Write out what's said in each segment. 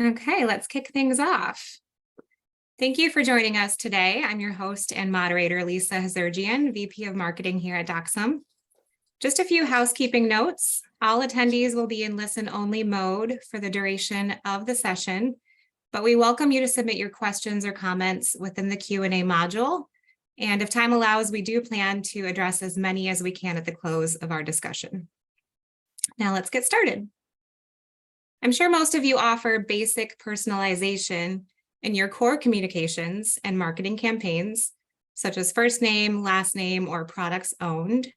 Okay, let's kick things off. Thank you for joining us today. I'm your host and moderator, Lisa Hazurgian, VP of Marketing here at Doxum. Just a few housekeeping notes. All attendees will be in listen-only mode for the duration of the session, but we welcome you to submit your questions or comments within the Q&A module. And if time allows, we do plan to address as many as we can at the close of our discussion. Now let's get started. I'm sure most of you offer basic personalization in your core communications and marketing campaigns, such as first name, last name, or products owned.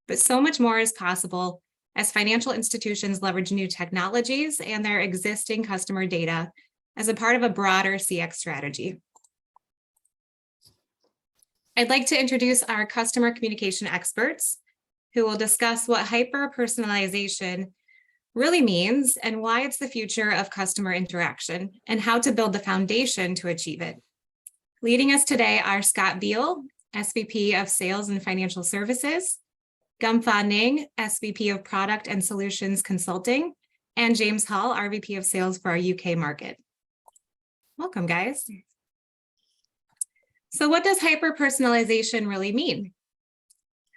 But so much more is possible as financial institutions leverage new technologies and their existing customer data as a part of a broader CX strategy. I'd like to introduce our customer communication experts who will discuss what hyper-personalization really means and why it's the future of customer interaction and how to build the foundation to achieve it. Leading us today are Scott Beal, SVP of Sales and Financial Services, Gumfa Ning, SVP of Product and Solutions Consulting, and James Hall, our VP of Sales for our UK market. Welcome, guys. So what does hyper-personalization really mean?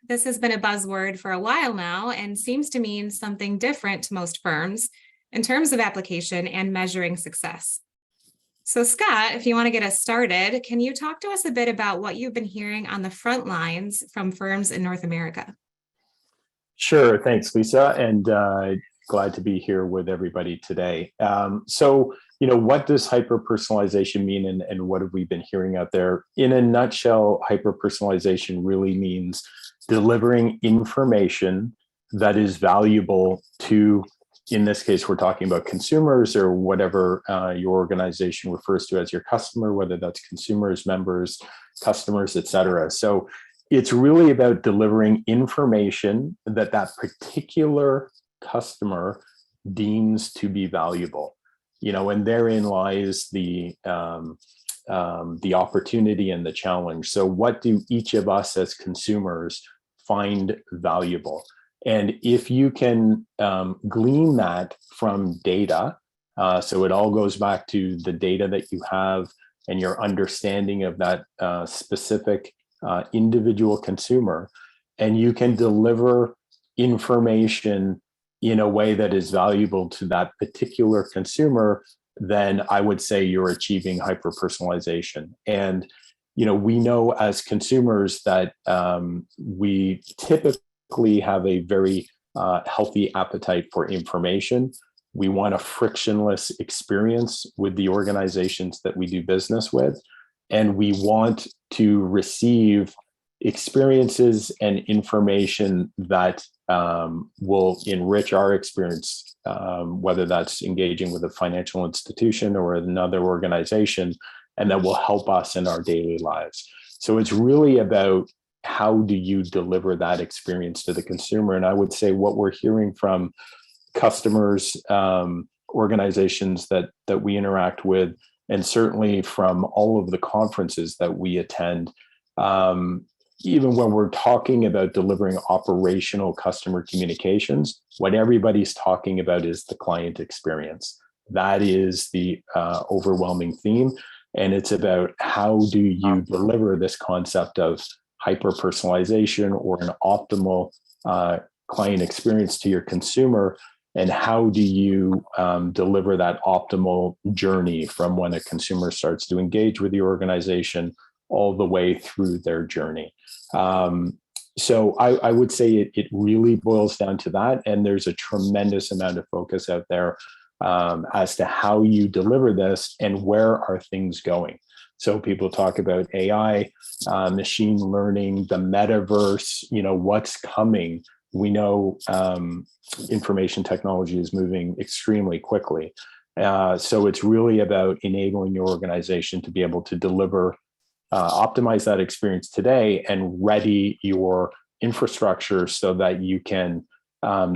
This has been a buzzword for a while now and seems to mean something different to most firms in terms of application and measuring success. So Scott, if you want to get us started, can you talk to us a bit about what you've been hearing on the front lines from firms in North America? Sure, thanks, Lisa, and glad to be here with everybody today. What does hyper-personalization mean and what have we been hearing out there? In a nutshell, hyper-personalization really means delivering information that is valuable to, in this case, we're talking about consumers or whatever your organization refers to as your customer, whether that's consumers, members, customers, et cetera. So it's really about delivering information that that particular customer deems to be valuable. And therein lies the opportunity and the challenge. So what do each of us as consumers find valuable? And if you can glean that from data, so it all goes back to the data that you have and your understanding of that specific individual consumer, and you can deliver information in a way that is valuable to that particular consumer, then I would say you're achieving hyper-personalization. And we know as consumers that we typically have a very healthy appetite for information. We want a frictionless experience with the organizations that we do business with. And we want to receive experiences and information that will enrich our experience, whether that's engaging with a financial institution or another organization, and that will help us in our daily lives. So it's really about how do you deliver that experience to the consumer? And I would say what we're hearing from customers, organizations that we interact with, and certainly from all of the conferences that we attend, even when we're talking about delivering operational customer communications, what everybody's talking about is the client experience. That is the overwhelming theme. And it's about how do you deliver this concept of hyper-personalization or an optimal client experience to your consumer, and how do you deliver that optimal journey from when a consumer starts to engage with your organization all the way through their journey. So I would say it really boils down to that. And there's a tremendous amount of focus out there as to how you deliver this and where are things going. So people talk about AI, machine learning, the metaverse, what's coming. We know information technology is moving extremely quickly. So it's really about enabling your organization to be able to deliver, optimize that experience today and ready your infrastructure so that you can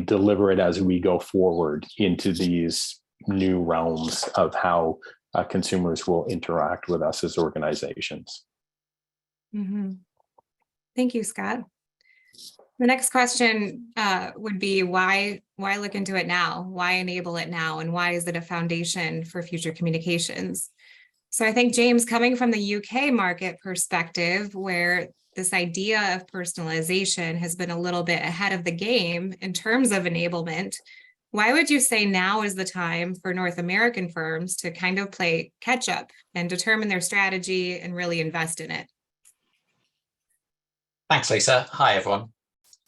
deliver it as we go forward into these new realms of how consumers will interact with us as organizations. Mm-hmm. Thank you, Scott. The next question would be why look into it now? Why enable it now? And why is it a foundation for future communications? So I think, James, coming from the UK market perspective, where this idea of personalization has been a little bit ahead of the game in terms of enablement, why would you say now is the time for North American firms to kind of play catch up and determine their strategy and really invest in it? Thanks, Lisa. Hi, everyone.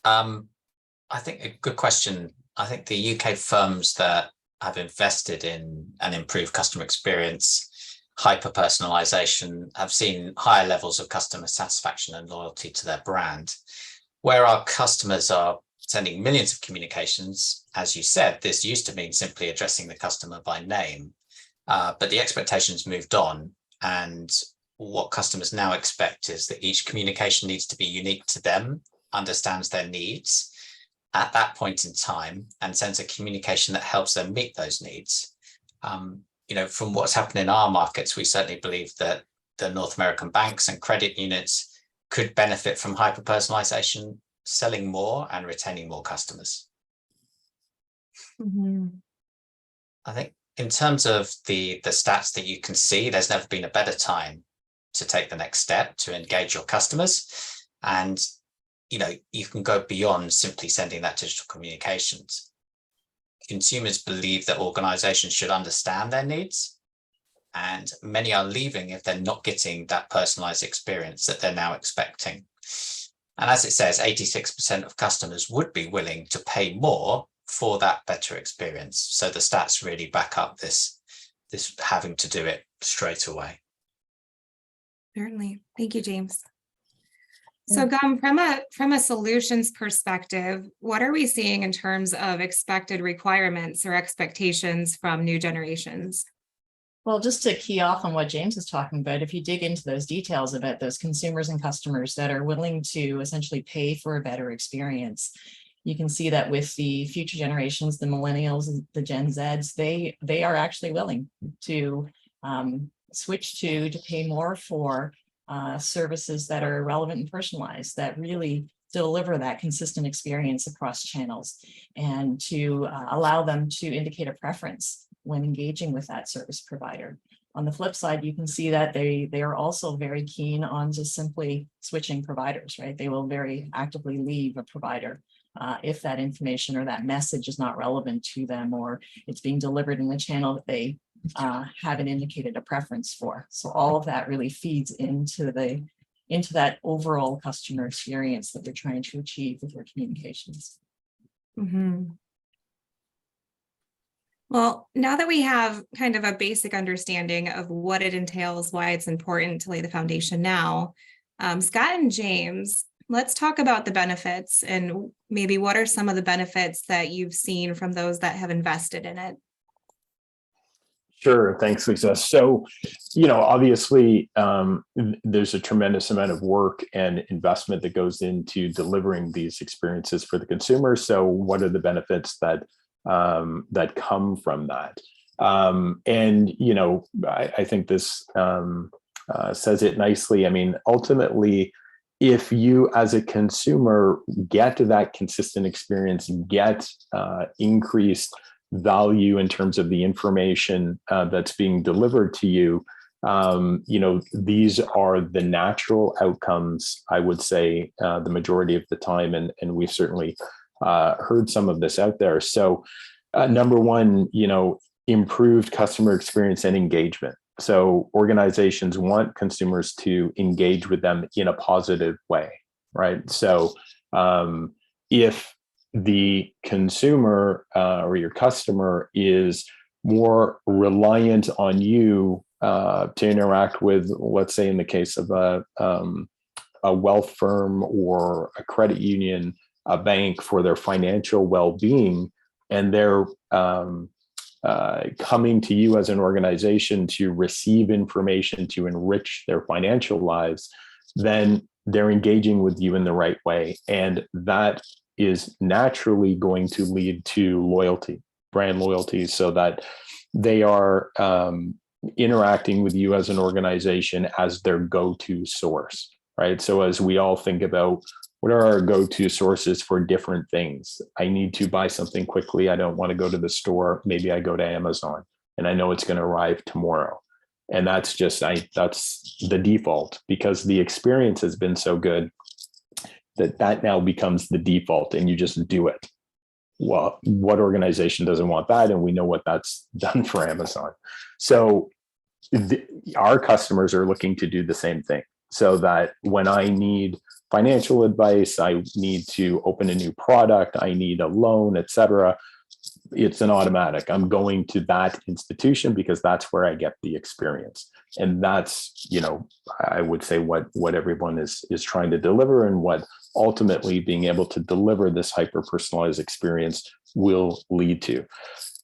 I think a good question. I think the UK firms that have invested in an improved customer experience, hyper-personalization, have seen higher levels of customer satisfaction and loyalty to their brand. Where our customers are sending millions of communications, as you said, this used to mean simply addressing the customer by name, but the expectations moved on, and what customers now expect is that each communication needs to be unique to them, understands their needs at that point in time, and sends a communication that helps them meet those needs. From what's happened in our markets, we certainly believe that the North American banks and credit units could benefit from hyper-personalization, selling more and retaining more customers. Mm-hmm. I think in terms of the stats that you can see, there's never been a better time to take the next step to engage your customers. And you can go beyond simply sending that digital communications. Consumers believe that organizations should understand their needs, and many are leaving if they're not getting that personalized experience that they're now expecting. And as it says, 86% of customers would be willing to pay more for that better experience. So the stats really back up this having to do it straight away. Certainly. Thank you, James. So Gum, from a solutions perspective, what are we seeing in terms of expected requirements or expectations from new generations? Well, just to key off on what James is talking about, if you dig into those details about those consumers and customers that are willing to essentially pay for a better experience, you can see that with the future generations, the millennials, the Gen Zs, they are actually willing to switch to pay more for services that are relevant and personalized, that really deliver that consistent experience across channels, and to allow them to indicate a preference when engaging with that service provider. On the flip side, you can see that they are also very keen on just simply switching providers, right? They will very actively leave a provider if that information or that message is not relevant to them, or it's being delivered in the channel that they haven't indicated a preference for. So all of that really feeds into that overall customer experience that they're trying to achieve with their communications. Mm-hmm. Well, now that we have kind of a basic understanding of what it entails, why it's important to lay the foundation now, Scott and James, let's talk about the benefits, and maybe what are some of the benefits that you've seen from those that have invested in it? Sure. Thanks, Lisa. So, obviously, there's a tremendous amount of work and investment that goes into delivering these experiences for the consumer. So what are the benefits that come from that? I think this says it nicely. I mean, ultimately, if you as a consumer get that consistent experience, get increased value in terms of the information that's being delivered to you, these are the natural outcomes, I would say, the majority of the time, and we've certainly heard some of this out there. So number one, improved customer experience and engagement. So organizations want consumers to engage with them in a positive way, right? So if the consumer or your customer is more reliant on you to interact with, let's say in the case of a wealth firm or a credit union, a bank, for their financial well-being, and they're coming to you as an organization to receive information to enrich their financial lives, then they're engaging with you in the right way. And that is naturally going to lead to loyalty, brand loyalty, so that they are interacting with you as an organization as their go-to source, right? So as we all think about What are our go-to sources for different things? I need to buy something quickly. I don't want to go to the store. Maybe I go to Amazon and I know it's going to arrive tomorrow. And that's that's the default, because the experience has been so good that now becomes the default and you just do it. Well, what organization doesn't want that? And we know what that's done for Amazon. So our customers are looking to do the same thing, so that when I need financial advice, I need to open a new product, I need a loan, etc., it's an automatic. I'm going to that institution because that's where I get the experience. And that's, I would say what everyone is trying to deliver, and what ultimately being able to deliver this hyper-personalized experience will lead to.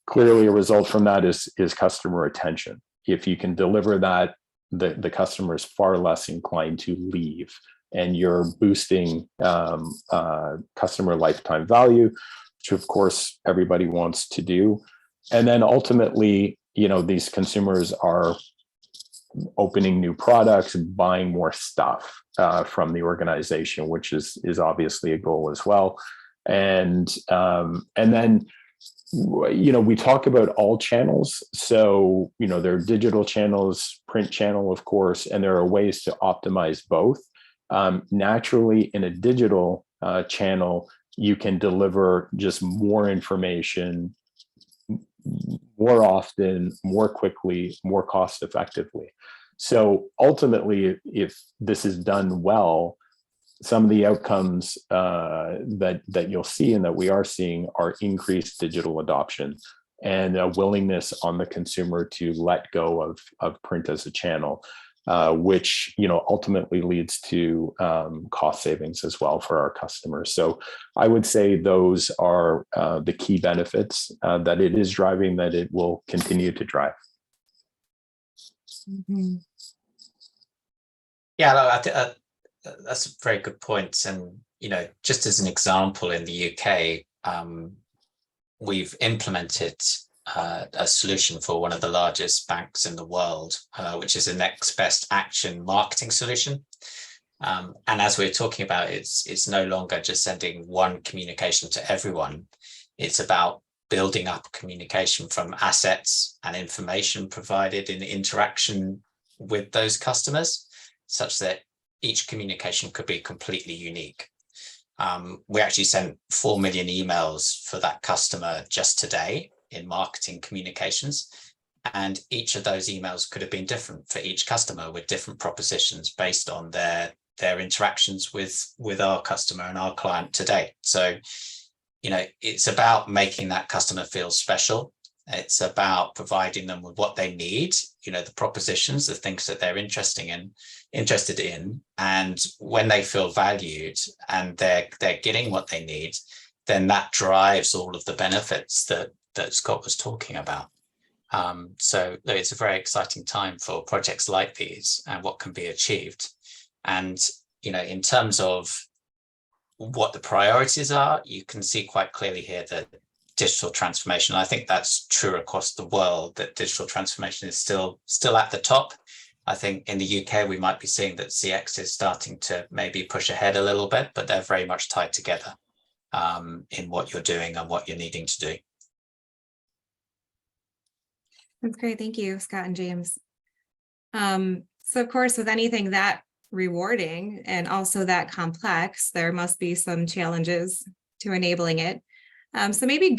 Clearly, a result from that is customer retention. If you can deliver that, the customer is far less inclined to leave, and you're boosting customer lifetime value, which of course everybody wants to do. And then ultimately, these consumers are opening new products and buying more stuff from the organization, which is obviously a goal as well. And then, we talk about all channels. So, there are digital channels, print channel, of course, and there are ways to optimize both. Naturally, in a digital channel, you can deliver just more information more often, more quickly, more cost effectively. So ultimately, if this is done well, some of the outcomes that you'll see and that we are seeing are increased digital adoption and a willingness on the consumer to let go of print as a channel, which ultimately leads to cost savings as well for our customers. So I would say those are the key benefits that it is driving, that it will continue to drive. Mm-hmm. Yeah, no, I think that's a very good point. And just as an example, in the UK, we've implemented a solution for one of the largest banks in the world, which is a next best action marketing solution. And as we're talking about, it's no longer just sending one communication to everyone. It's about building up communication from assets and information provided in interaction with those customers, such that each communication could be completely unique. We actually sent 4 million emails for that customer just today in marketing communications. And each of those emails could have been different for each customer, with different propositions based on their interactions with our customer and our client today. So, it's about making that customer feel special. It's about providing them with what they need, the propositions, the things that they're interested in. And when they feel valued and they're getting what they need, then that drives all of the benefits that Scott was talking about. So it's a very exciting time for projects like these and what can be achieved. And, in terms of what the priorities are, you can see quite clearly here that digital transformation, I think that's true across the world, that digital transformation is still at the top. I think in the UK, we might be seeing that CX is starting to maybe push ahead a little bit, but they're very much tied together in what you're doing and what you're needing to do. That's great. Thank you, Scott and James. So of course, with anything that rewarding and also that complex, there must be some challenges to enabling it. So maybe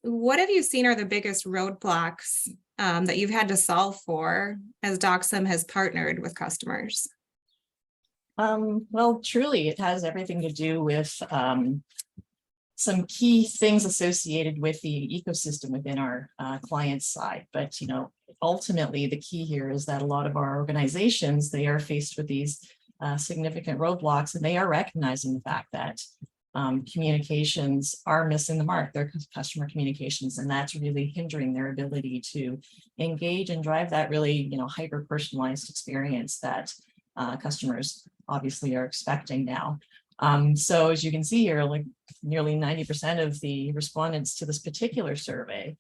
what have you seen are the biggest roadblocks that you've had to solve for as Doxum has partnered with customers? Well, truly, it has everything to do with some key things associated with the ecosystem within our client side. But, ultimately, the key here is that a lot of our organizations, they are faced with these significant roadblocks, and they are recognizing the fact that communications are missing the mark, their customer communications, and that's really hindering their ability to engage and drive that really, hyper-personalized experience that customers obviously are expecting now. So as you can see here, like nearly 90% of the respondents to this particular survey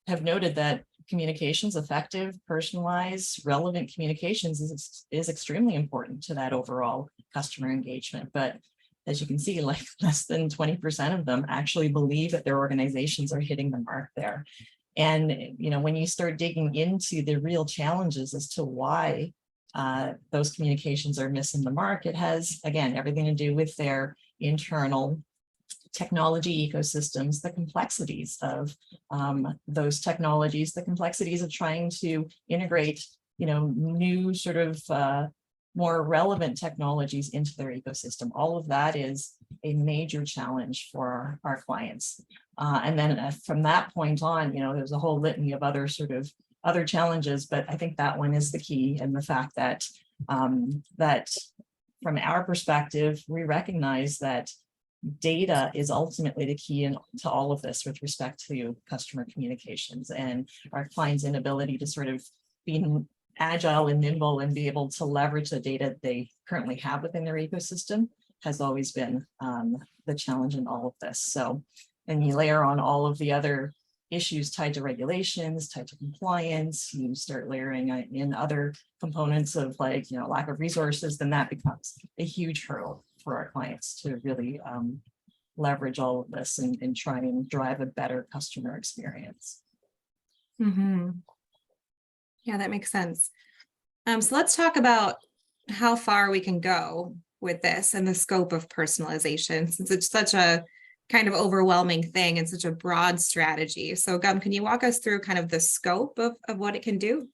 have noted that communications, effective, personalized, relevant communications is extremely important to that overall customer engagement. But as you can see, like less than 20% of them actually believe that their organizations are hitting the mark there. And, when you start digging into the real challenges as to why those communications are missing the mark, it has, again, everything to do with their internal technology ecosystems, the complexities of those technologies, the complexities of trying to integrate, new sort of more relevant technologies into their ecosystem. All of that is a major challenge for our clients. And then from that point on, there's a whole litany of other challenges, but I think that one is the key, and the fact that that from our perspective, we recognize that data is ultimately the key to all of this with respect to customer communications, and our clients' inability to sort of be agile and nimble and be able to leverage the data they currently have within their ecosystem has always been the challenge in all of this. So, and you layer on all of the other issues tied to regulations, tied to compliance, you start layering in other components of like, lack of resources, then that becomes a huge hurdle for our clients to really leverage all of this and try and drive a better customer experience. Mm-hmm. Yeah, that makes sense. So let's talk about how far we can go with this and the scope of personalization, since it's such a kind of overwhelming thing and such a broad strategy. So Gum, can you walk us through kind of the scope of what it can do?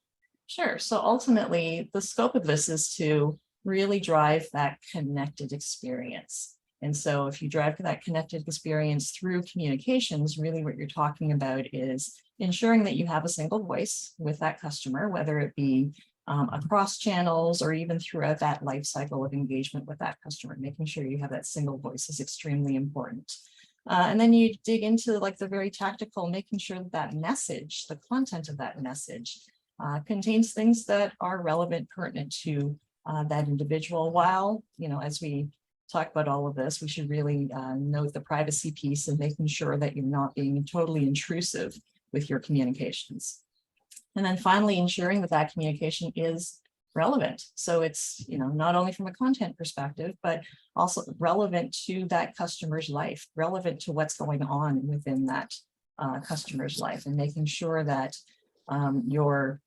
Sure. So ultimately, the scope of this is to really drive that connected experience. And so if you drive that connected experience through communications, really what you're talking about is ensuring that you have a single voice with that customer, whether it be across channels or even throughout that life cycle of engagement with that customer. Making sure you have that single voice is extremely important. And then you dig into like the very tactical, making sure that that message, the content of that message, contains things that are relevant, pertinent to that individual. While, as we talk about all of this, we should really note the privacy piece and making sure that you're not being totally intrusive with your communications. And then finally, ensuring that that communication is relevant. So it's, not only from a content perspective, but also relevant to that customer's life, relevant to what's going on within that customer's life, and making sure that you're,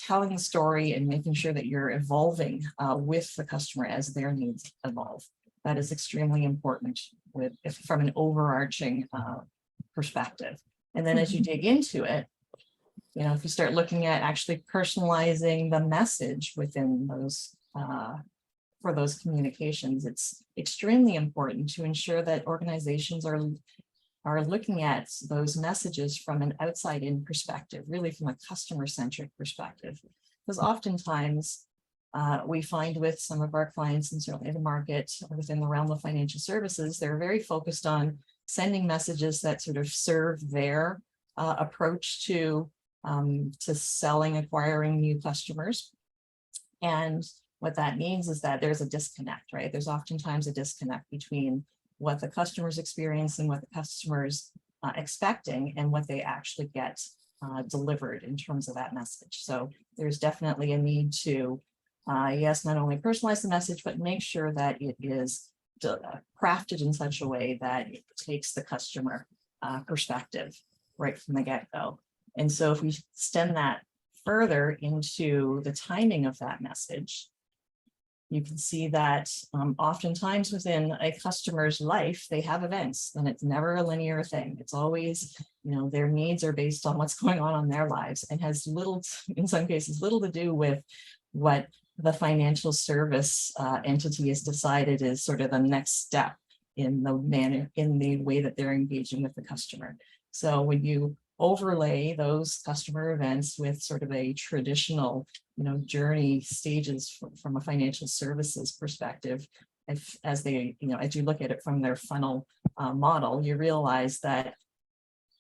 telling the story and making sure that you're evolving with the customer as their needs evolve. That is extremely important from an overarching perspective. And then as you dig into it, if you start looking at actually personalizing the message within those for those communications, it's extremely important to ensure that organizations are looking at those messages from an outside-in perspective, really from a customer-centric perspective. Because oftentimes we find with some of our clients, and certainly the market within the realm of financial services, they're very focused on sending messages that sort of serve their approach to selling, acquiring new customers. And what that means is that there's a disconnect, right? There's oftentimes a disconnect between what the customer's experiencing, what the customer's expecting, and what they actually get delivered in terms of that message. So there's definitely a need to, yes, not only personalize the message, but make sure that it is crafted in such a way that it takes the customer perspective right from the get-go. And so if we extend that further into the timing of that message, you can see that oftentimes within a customer's life, they have events, and it's never a linear thing. It's always, their needs are based on what's going on in their lives, and has little, in some cases, little to do with what the financial service entity has decided is sort of the next step in the way that they're engaging with the customer. So when you overlay those customer events with sort of a traditional, journey stages from a financial services perspective, as you look at it from their funnel model, you realize that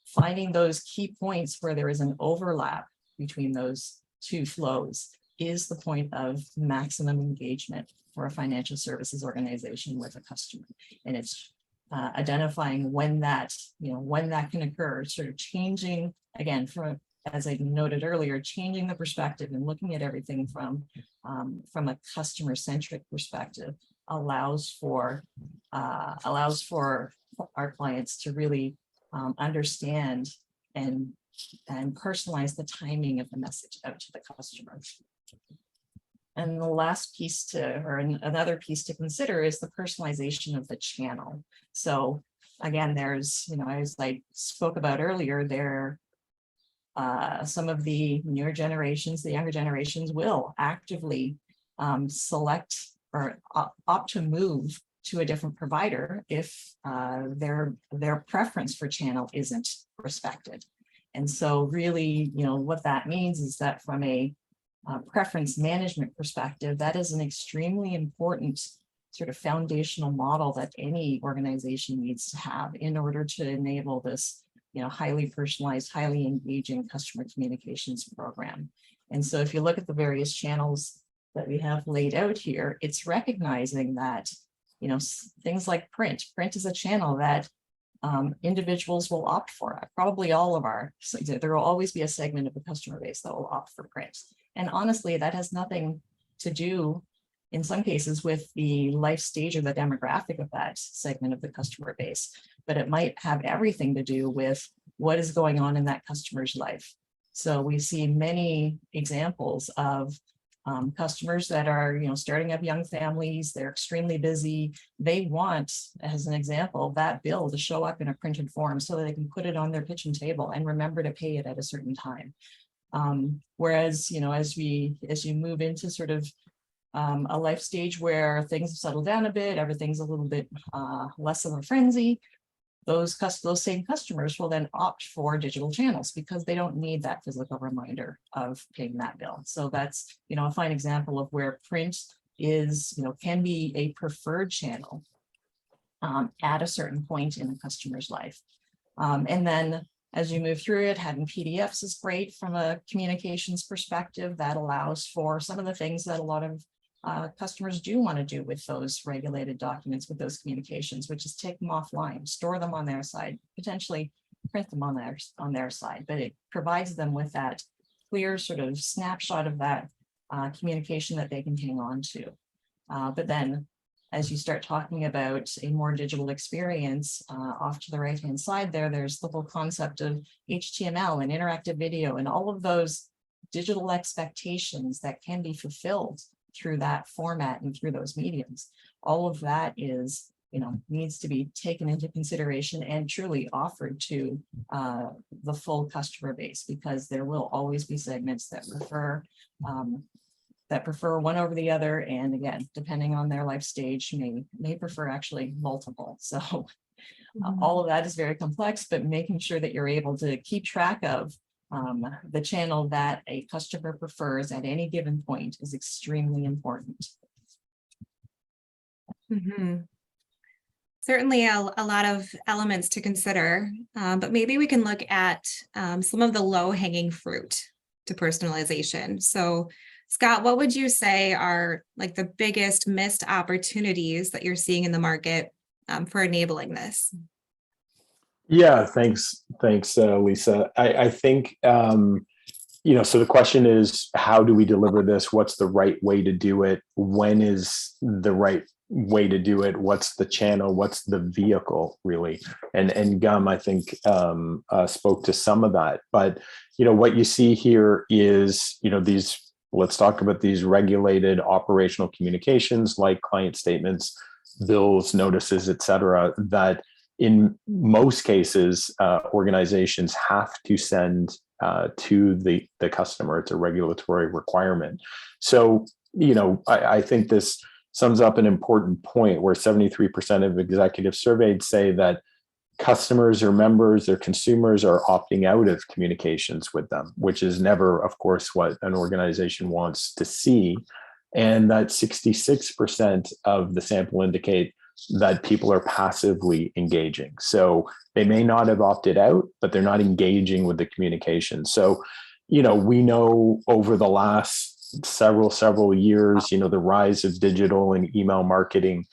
finding those key points where there is an overlap between those two flows is the point of maximum engagement for a financial services organization with a customer. And it's identifying when that can occur, sort of changing, again, from, as I noted earlier, changing the perspective and looking at everything from a customer-centric perspective, allows for our clients to really understand and personalize the timing of the message out to the customer. And the last piece another piece to consider is the personalization of the channel. So again, there's, as I spoke about earlier, some of the newer generations, the younger generations will actively select or opt to move to a different provider if their preference for channel isn't respected. And so really, what that means is that from a preference management perspective, that is an extremely important sort of foundational model that any organization needs to have in order to enable this, highly personalized, highly engaging customer communications program. And so if you look at the various channels that we have laid out here, it's recognizing that, things like print is a channel that individuals will opt for. Probably all of there will always be a segment of the customer base that will opt for print. And honestly, that has nothing to do, in some cases, with the life stage or the demographic of that segment of the customer base, but it might have everything to do with what is going on in that customer's life. So we see many examples of customers that are, starting up young families. They're extremely busy. They want, as an example, that bill to show up in a printed form so that they can put it on their kitchen table and remember to pay it at a certain time. Whereas, as you move into sort of a life stage where things have settled down a bit, everything's a little bit less of a frenzy, those same customers will then opt for digital channels because they don't need that physical reminder of paying that bill. So that's, a fine example of where print is, can be a preferred channel at a certain point in a customer's life. And then as you move through it, having PDFs is great from a communications perspective. That allows for some of the things that a lot of customers do want to do with those regulated documents, with those communications, which is take them offline, store them on their side, potentially print them on their side. But it provides them with that clear sort of snapshot of that communication that they can hang on to. But then as you start talking about a more digital experience, off to the right-hand side there's the whole concept of HTML and interactive video and all of those digital expectations that can be fulfilled through that format and through those mediums. All of that is, needs to be taken into consideration and truly offered to the full customer base, because there will always be segments that prefer one over the other. And again, depending on their life stage, may prefer actually multiple. So all of that is very complex, but making sure that you're able to keep track of the channel that a customer prefers at any given point is extremely important. Mm-hmm. Certainly a lot of elements to consider, but maybe we can look at some of the low-hanging fruit to personalization. So Scott, what would you say are like the biggest missed opportunities that you're seeing in the market for enabling this? Yeah, thanks, Lisa. I think, so the question is, how do we deliver this? What's the right way to do it? When is the right way to do it? What's the channel? What's the vehicle, really? And Gum, I think, spoke to some of that. But, what you see here is, let's talk about these regulated operational communications like client statements, bills, notices, et cetera, that in most cases, organizations have to send to the customer. It's a regulatory requirement. So, I think this sums up an important point where 73% of executives surveyed say that customers or members or consumers are opting out of communications with them, which is never, of course, what an organization wants to see. And that 66% of the sample indicate that people are passively engaging. So they may not have opted out, but they're not engaging with the communication. So, we know over the last several years, the rise of digital and email marketing,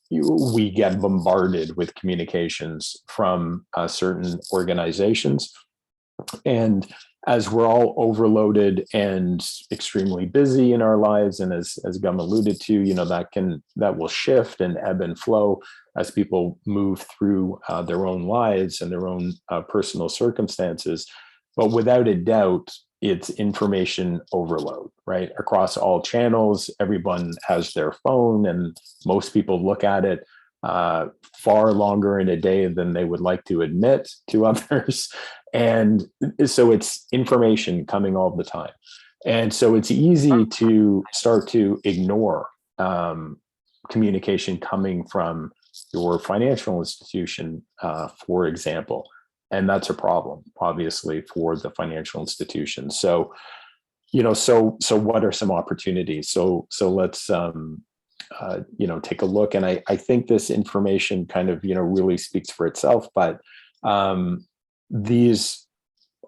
we get bombarded with communications from certain organizations. And as we're all overloaded and extremely busy in our lives, and as Gum alluded to, that will shift and ebb and flow as people move through their own lives and their own personal circumstances. But without a doubt, it's information overload, right? Across all channels, everyone has their phone, and most people look at it far longer in a day than they would like to admit to others. And so it's information coming all the time. And so it's easy to start to ignore communication coming from your financial institution, for example. And that's a problem, obviously, for the financial institution. So, so what are some opportunities? So let's, take a look. And I think this information kind of, really speaks for itself, but these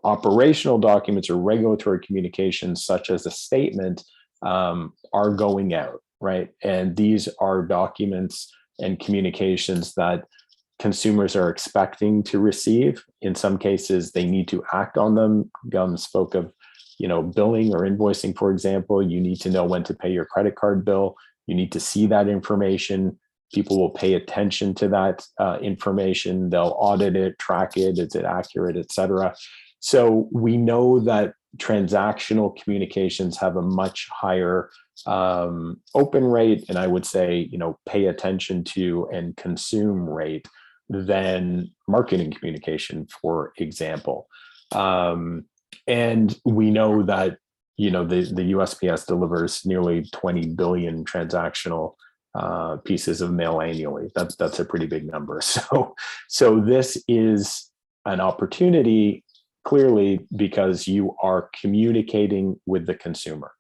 operational documents or regulatory communications, such as a statement, are going out, right? And these are documents and communications that consumers are expecting to receive. In some cases, they need to act on them. Gum spoke of, billing or invoicing, for example. You need to know when to pay your credit card bill. You need to see that information. People will pay attention to that information. They'll audit it, track it. Is it accurate, et cetera? So we know that transactional communications have a much higher open rate, and I would say, pay attention to and consume rate than marketing communication, for example. And we know that, the USPS delivers nearly 20 billion transactional pieces of mail annually. That's a pretty big number. So this is an opportunity, clearly, because you are communicating with the consumer,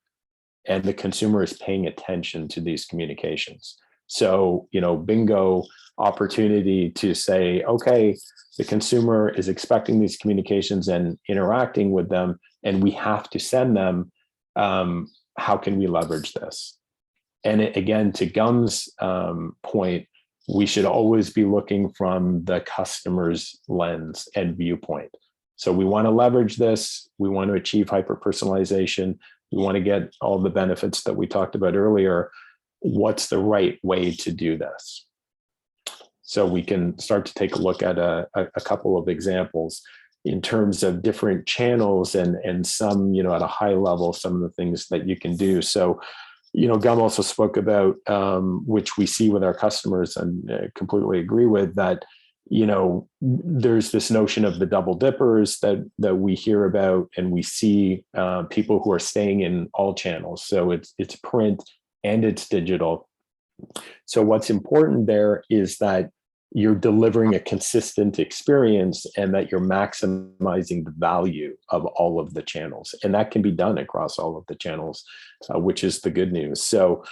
and the consumer is paying attention to these communications. So, bingo opportunity to say, okay, the consumer is expecting these communications and interacting with them, and we have to send them. How can we leverage this? And again, to Gum's point, we should always be looking from the customer's lens and viewpoint. So we want to leverage this. We want to achieve hyper-personalization. We want to get all the benefits that we talked about earlier. What's the right way to do this? So we can start to take a look at a couple of examples in terms of different channels and some, at a high level, some of the things that you can do. So, Gum also spoke about, which we see with our customers, and completely agree with, that, there's this notion of the double dippers that we hear about, and we see people who are staying in all channels. So it's print and it's digital. So what's important there is that you're delivering a consistent experience and that you're maximizing the value of all of the channels. And that can be done across all of the channels, which is the good news. So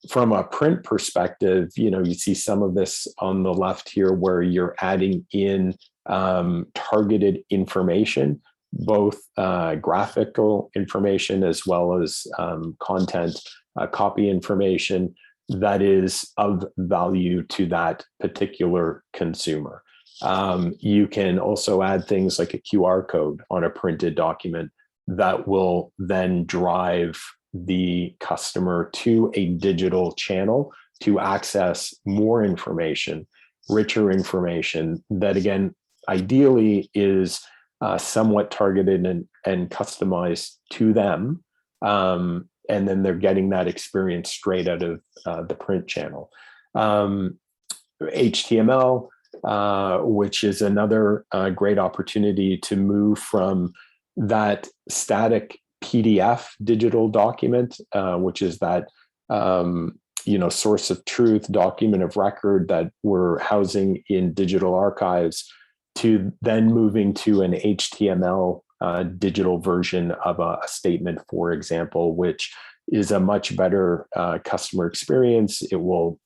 from a print perspective, you see some of this on the left here, where you're adding in targeted information, both graphical information as well as content, copy information that is of value to that particular consumer. You can also add things like a QR code on a printed document that will then drive the customer to a digital channel to access more information, richer information that, again, ideally is somewhat targeted and customized to them. And then they're getting that experience straight out of the print channel. HTML, which is another great opportunity to move from that static PDF digital document, which is that source of truth, document of record that we're housing in digital archives, to then moving to an HTML digital version of a statement, for example, which is a much better customer experience. It will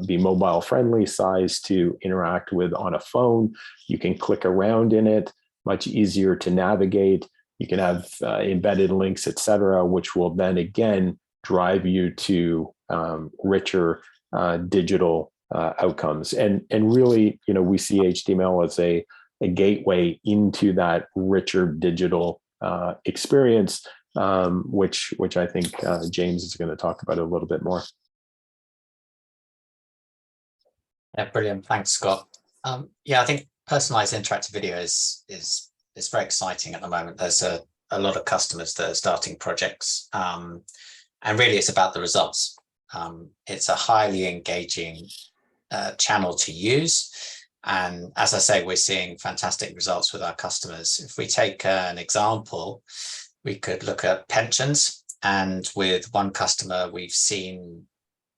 be mobile friendly size to interact with on a phone. You can click around in it, much easier to navigate. You can have embedded links, et cetera, which will then again drive you to richer digital outcomes. And really, we see HTML as a gateway into that richer digital experience, which I think James is going to talk about a little bit more. Yeah, brilliant. Thanks, Scott. Yeah, I think personalized interactive video is very exciting at the moment. There's a lot of customers that are starting projects, and really it's about the results. It's a highly engaging channel to use. And as I say, we're seeing fantastic results with our customers. If we take an example, we could look at pensions. And with one customer, we've seen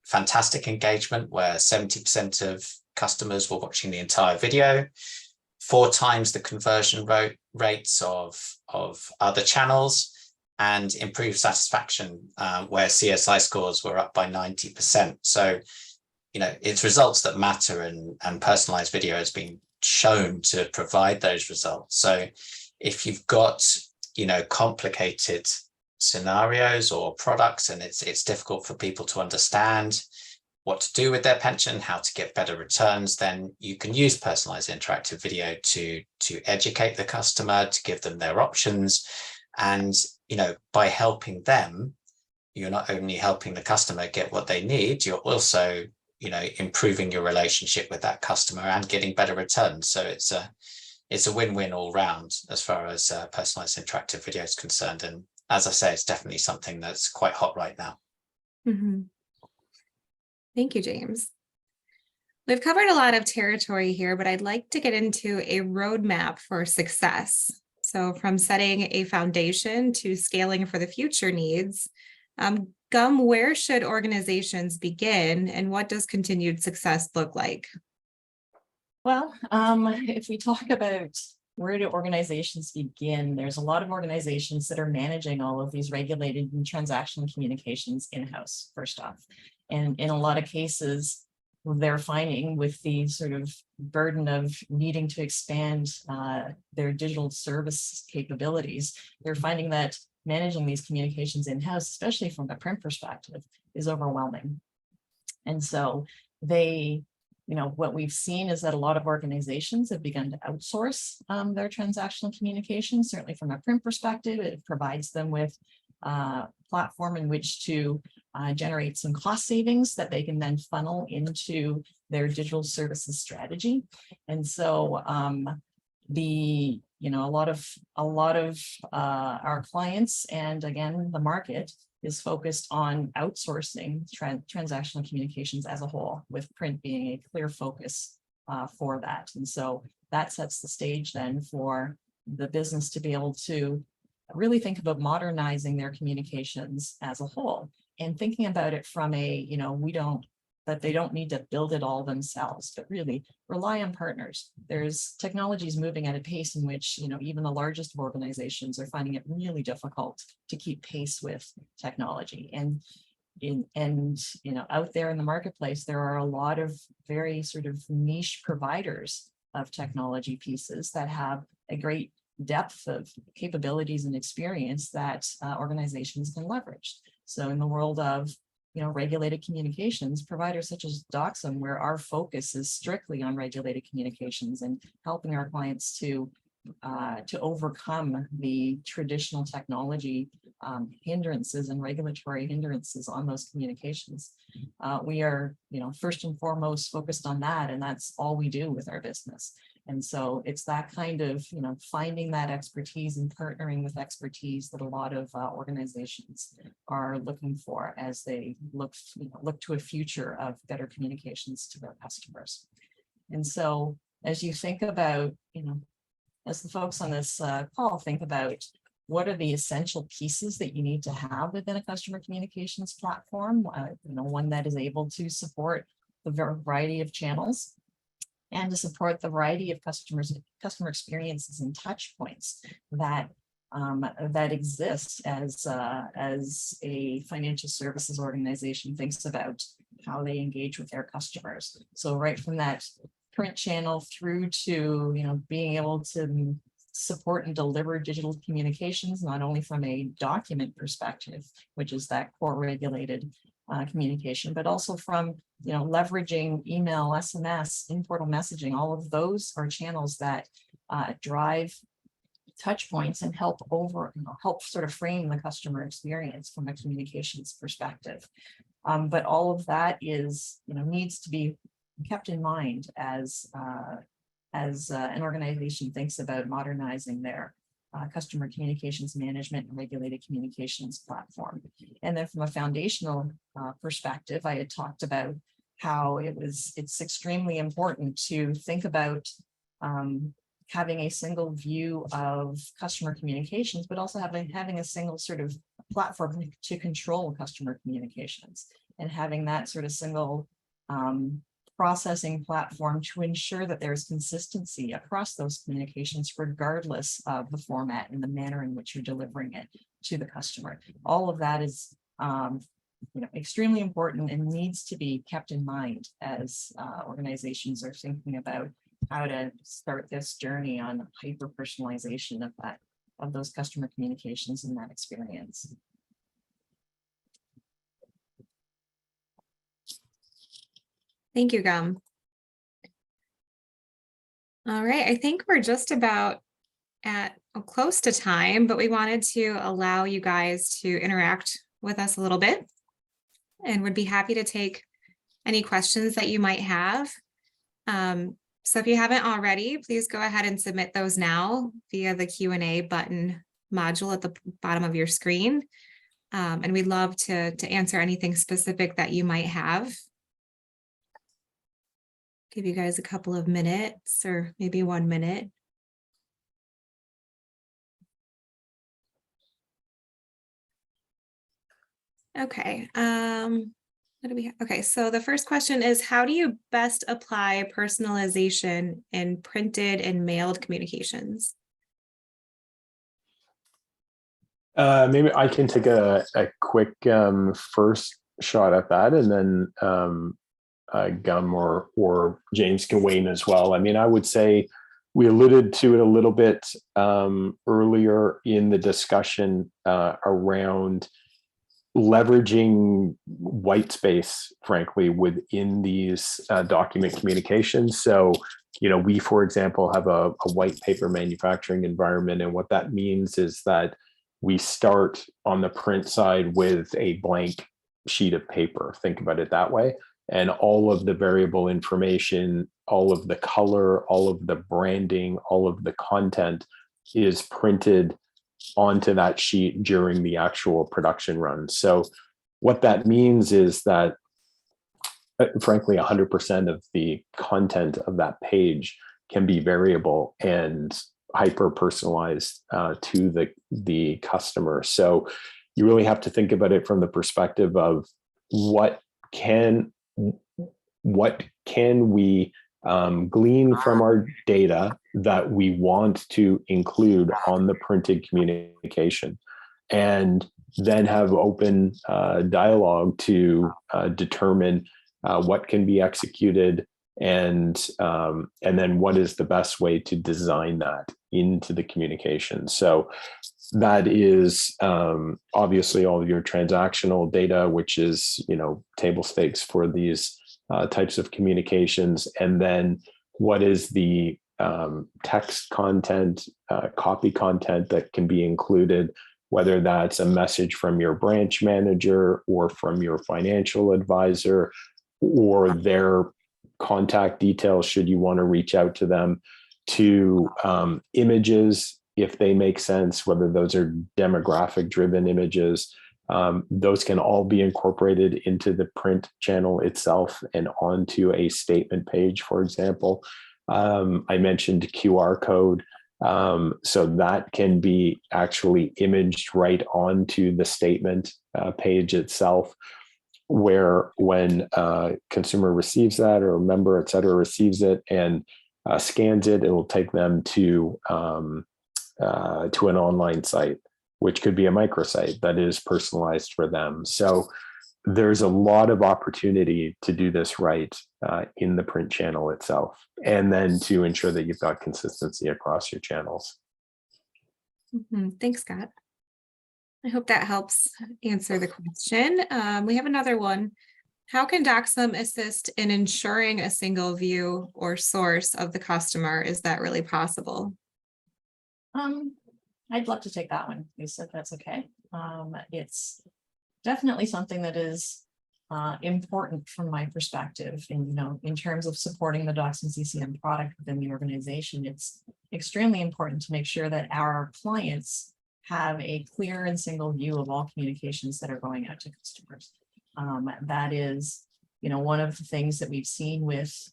fantastic engagement where 70% of customers were watching the entire video, 4 times the conversion rates of other channels, and improved satisfaction where CSI scores were up by 90%. So, it's results that matter, and personalized video has been shown to provide those results. So if you've got, complicated scenarios or products, and it's difficult for people to understand what to do with their pension, how to get better returns, then you can use personalized interactive video to educate the customer, to give them their options. And, by helping them, you're not only helping the customer get what they need, you're also, improving your relationship with that customer and getting better returns. So it's a win-win all round as far as personalized interactive video is concerned. And as I say, it's definitely something that's quite hot right now. Mm-hmm. Thank you, James. We've covered a lot of territory here, but I'd like to get into a roadmap for success. So from setting a foundation to scaling for the future needs, Gum, where should organizations begin, and what does continued success look like? Well, if we talk about where do organizations begin, there's a lot of organizations that are managing all of these regulated and transactional communications in-house, first off. And in a lot of cases, they're finding with the sort of burden of needing to expand their digital service capabilities, they're finding that managing these communications in-house, especially from a print perspective, is overwhelming. And so what we've seen is that a lot of organizations have begun to outsource their transactional communications. Certainly from a print perspective, it provides them with a platform in which to generate some cost savings that they can then funnel into their digital services strategy. And so a lot of our clients, and again, the market is focused on outsourcing transactional communications as a whole, with print being a clear focus for that. And so that sets the stage then for the business to be able to really think about modernizing their communications as a whole, and thinking about it from that they don't need to build it all themselves, but really rely on partners. There's technologies moving at a pace in which, even the largest of organizations are finding it really difficult to keep pace with technology. And out there in the marketplace, there are a lot of very sort of niche providers of technology pieces that have a great depth of capabilities and experience that organizations can leverage. So in the world of regulated communications, providers such as Doxum, where our focus is strictly on regulated communications and helping our clients to overcome the traditional technology hindrances and regulatory hindrances on those communications. We are, first and foremost focused on that, and that's all we do with our business. And so it's that kind of, finding that expertise and partnering with expertise that a lot of organizations are looking for as they look to a future of better communications to their customers. And so as you think about, as the folks on this call think about what are the essential pieces that you need to have within a customer communications platform, one that is able to support the variety of channels and to support the variety of customer experiences and touch points that exist as a financial services organization thinks about how they engage with their customers. So right from that print channel through to being able to support and deliver digital communications, not only from a document perspective, which is that core regulated communication, but also from leveraging email, SMS, in-portal messaging. All of those are channels that drive touch points and help sort of frame the customer experience from a communications perspective. But all of that is, needs to be kept in mind as an organization thinks about modernizing their customer communications management and regulated communications platform. And then from a foundational perspective, I had talked about how it's extremely important to think about having a single view of customer communications, but also having a single sort of platform to control customer communications, and having that sort of single processing platform to ensure that there's consistency across those communications, regardless of the format and the manner in which you're delivering it to the customer. All of that is extremely important and needs to be kept in mind as organizations are thinking about how to start this journey on hyper-personalization of those customer communications and that experience. Thank you, Gum. All right, I think we're just about at close to time, but we wanted to allow you guys to interact with us a little bit, and would be happy to take any questions that you might have. So if you haven't already, please go ahead and submit those now via the Q&A button module at the bottom of your screen. And we'd love to answer anything specific that you might have. Give you guys a couple of minutes, or maybe 1 minute. Okay. What do we have? Okay, so the first question is, how do you best apply personalization in printed and mailed communications? Maybe I can take a quick first shot at that, and then Gum or James can weigh in as well. I mean, I would say we alluded to it a little bit earlier in the discussion around leveraging white space, frankly, within these document communications. So, we, for example, have a white paper manufacturing environment. And what that means is that we start on the print side with a blank sheet of paper. Think about it that way. And all of the variable information, all of the color, all of the branding, all of the content is printed onto that sheet during the actual production run. So what that means is that, frankly, 100% of the content of that page can be variable and hyper-personalized to the customer. So you really have to think about it from the perspective of what can we glean from our data that we want to include on the printed communication, and then have open dialogue to determine what can be executed, and then what is the best way to design that into the communication. So that is obviously all of your transactional data, which is table stakes for these types of communications, and then what is the text content, copy content that can be included, whether that's a message from your branch manager or from your financial advisor, or their contact details should you want to reach out to them, to images, if they make sense, whether those are demographic driven images. Those can all be incorporated into the print channel itself and onto a statement page, for example. I mentioned QR code. So that can be actually imaged right onto the statement page itself, where when a consumer receives that, or a member, et cetera, receives it and scans it, it will take them to an online site, which could be a microsite that is personalized for them. So there's a lot of opportunity to do this right in the print channel itself, and then to ensure that you've got consistency across your channels. Thanks, Scott. I hope that helps answer the question. We have another one. How can Doxum assist in ensuring a single view or source of the customer? Is that really possible? I'd love to take that one, Lisa, if that's okay. It's definitely something that is important from my perspective. And, in terms of supporting the Doxum CCM product within the organization, it's extremely important to make sure that our clients have a clear and single view of all communications that are going out to customers. That is, one of the things that we've seen with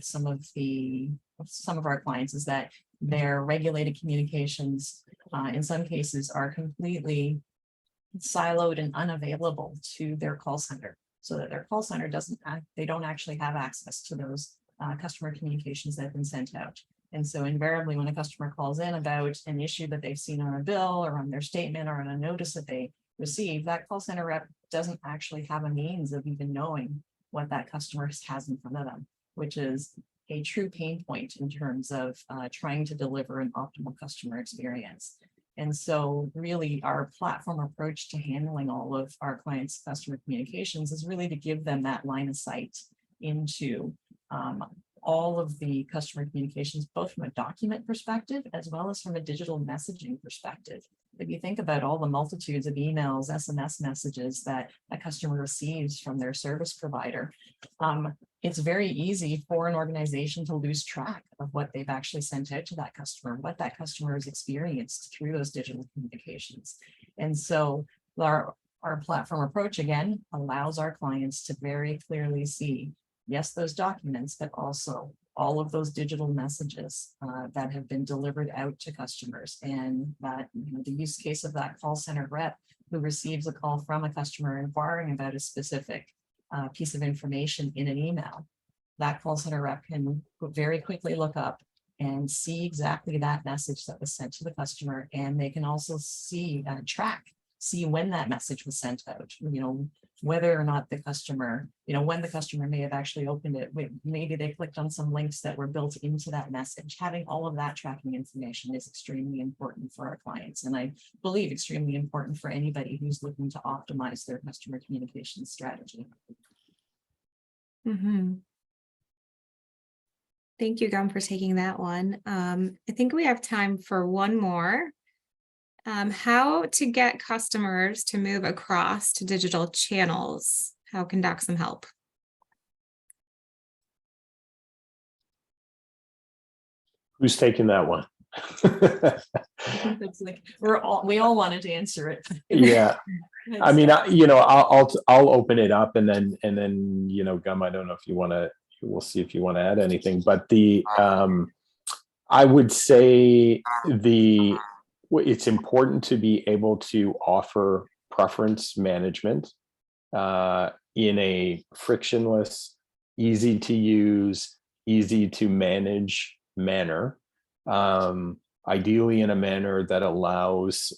some of our clients is that their regulated communications, in some cases, are completely siloed and unavailable to their call center, so that their call center they don't actually have access to those customer communications that have been sent out. And so invariably, when a customer calls in about an issue that they've seen on a bill or on their statement or on a notice that they receive, that call center rep doesn't actually have a means of even knowing what that customer has in front of them, which is a true pain point in terms of trying to deliver an optimal customer experience. And so really our platform approach to handling all of our clients' customer communications is really to give them that line of sight into all of the customer communications, both from a document perspective, as well as from a digital messaging perspective. If you think about all the multitudes of emails, SMS messages that a customer receives from their service provider, it's very easy for an organization to lose track of what they've actually sent out to that customer, what that customer has experienced through those digital communications. And so our platform approach, again, allows our clients to very clearly see, yes, those documents, but also all of those digital messages that have been delivered out to customers. And that, the use case of that call center rep who receives a call from a customer inquiring about a specific piece of information in an email, that call center rep can very quickly look up and see exactly that message that was sent to the customer. And they can also see when that message was sent out, whether or not the customer, when the customer may have actually opened it, maybe they clicked on some links that were built into that message. Having all of that tracking information is extremely important for our clients. And I believe extremely important for anybody who's looking to optimize their customer communication strategy. Mm-hmm. Thank you, Gum, for taking that one. I think we have time for one more. How to get customers to move across to digital channels? How can Doxum help? Who's taking that one? It's like we all wanted to answer it. Yeah. I mean, I'll open it up and then, Gum, I don't know if you want to, we'll see if you want to add anything, but I would say it's important to be able to offer preference management in a frictionless, easy to use, easy to manage manner, ideally in a manner that allows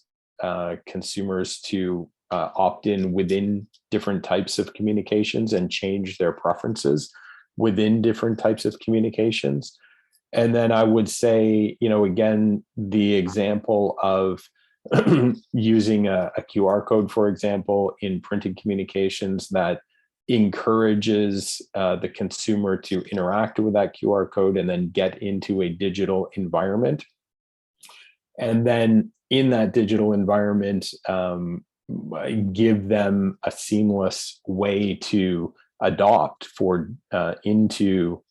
consumers to opt in within different types of communications and change their preferences within different types of communications. And then I would say, again, the example of using a QR code, for example, in printed communications that encourages the consumer to interact with that QR code and then get into a digital environment. And then in that digital environment, give them a seamless way to adopt into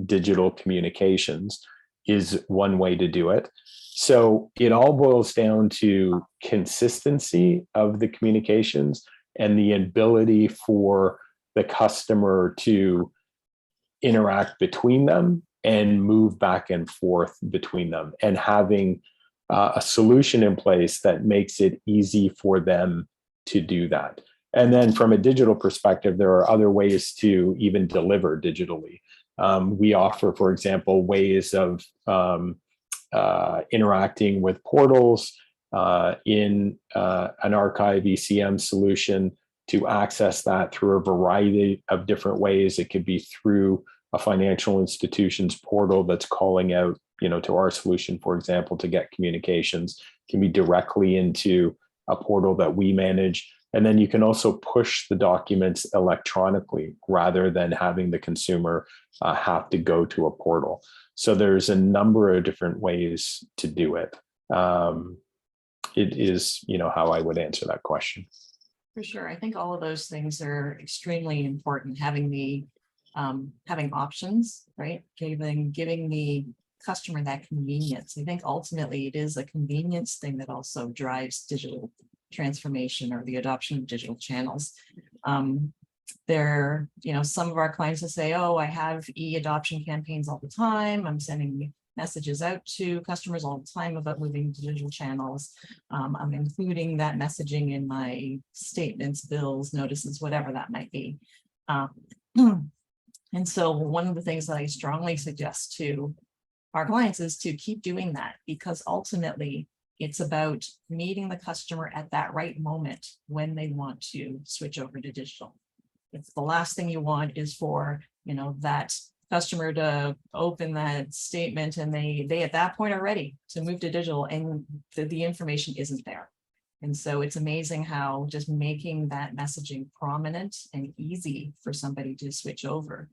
digital communications is one way to do it. So it all boils down to consistency of the communications and the ability for the customer to interact between them and move back and forth between them, and having a solution in place that makes it easy for them to do that. And then from a digital perspective, there are other ways to even deliver digitally. We offer, for example, ways of interacting with portals in an archive ECM solution to access that through a variety of different ways. It could be through a financial institution's portal that's calling out, to our solution, for example, to get communications. It can be directly into a portal that we manage. And then you can also push the documents electronically rather than having the consumer have to go to a portal. So there's a number of different ways to do it. It is, how I would answer that question. For sure. I think all of those things are extremely important. Having having options, right? Giving the customer that convenience. I think ultimately it is a convenience thing that also drives digital transformation or the adoption of digital channels. Some of our clients will say, oh, I have e-adoption campaigns all the time. I'm sending messages out to customers all the time about moving to digital channels. I'm including that messaging in my statements, bills, notices, whatever that might be. And so one of the things that I strongly suggest to our clients is to keep doing that, because ultimately it's about meeting the customer at that right moment when they want to switch over to digital. It's the last thing you want is for, that customer to open that statement and they at that point are ready to move to digital and the information isn't there. And so it's amazing how just making that messaging prominent and easy for somebody to switch over,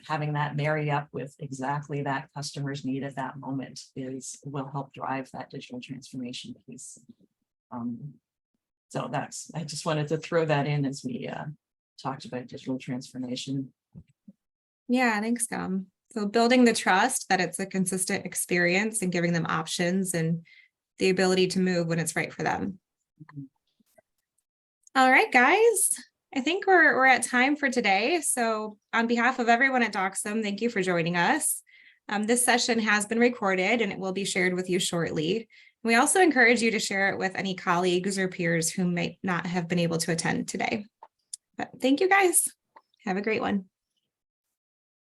having that marry up with exactly that customer's need at that moment will help drive that digital transformation piece. So I just wanted to throw that in as we talked about digital transformation. Yeah, thanks, Gum. So building the trust that it's a consistent experience and giving them options and the ability to move when it's right for them. All right, guys, I think we're at time for today. So on behalf of everyone at Doxum, thank you for joining us. This session has been recorded and it will be shared with you shortly. We also encourage you to share it with any colleagues or peers who might not have been able to attend today. But thank you, guys. Have a great one.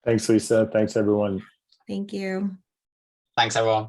Thanks, Lisa. Thanks, everyone. Thank you. Thanks, everyone.